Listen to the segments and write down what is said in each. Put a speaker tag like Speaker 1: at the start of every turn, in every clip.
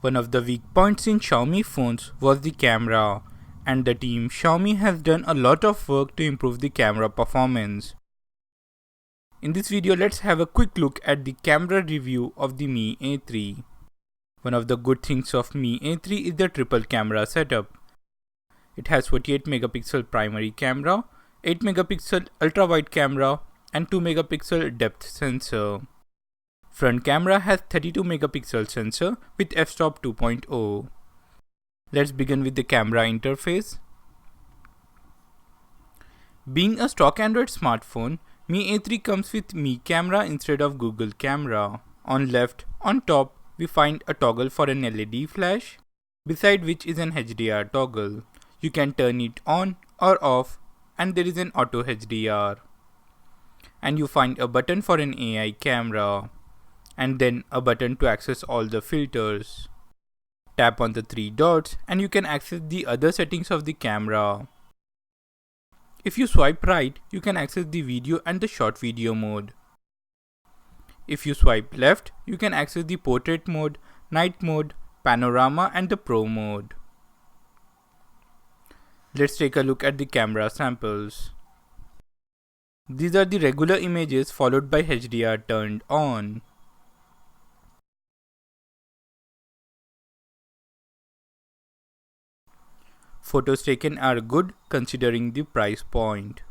Speaker 1: One of the weak points in Xiaomi phones was the camera, and the team Xiaomi has done a lot of work to improve the camera performance. In this video, let's have a quick look at the camera review of the Mi A3. One of the good things of Mi A3 is the triple camera setup. It has 48 megapixel primary camera, 8 megapixel ultra wide camera and 2 megapixel depth sensor. Front camera has 32 megapixel sensor with f-stop 2.0. Let's begin with the camera interface. Being a stock Android smartphone, Mi A3 comes with Mi camera instead of Google camera. On left, on top, we find a toggle for an LED flash, beside which is an HDR toggle. You can turn it on or off, and there is an auto HDR. And you find a button for an AI camera, and then a button to access all the filters. Tap on the three dots and you can access the other settings of the camera. If you swipe right, you can access the video and the short video mode. If you swipe left, you can access the portrait mode, night mode, panorama and the pro mode. Let's take a look at the camera samples. These are the regular images followed by HDR turned on. Photos taken are good considering the price point.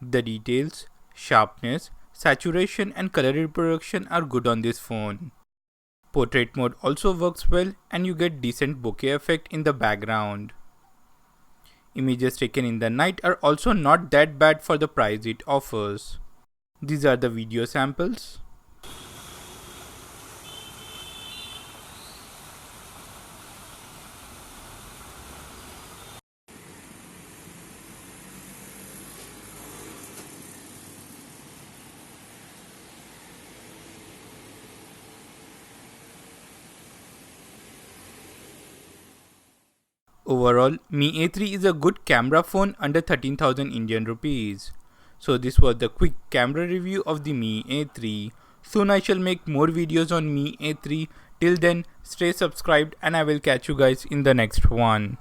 Speaker 1: The details, sharpness, saturation and color reproduction are good on this phone. Portrait mode also works well and you get decent bokeh effect in the background. Images taken in the night are also not that bad for the price it offers. These are the video samples. Overall, Mi A3 is a good camera phone under 13,000 Indian rupees. So this was the quick camera review of the Mi A3. Soon I shall make more videos on Mi A3. Till then, stay subscribed and I will catch you guys in the next one.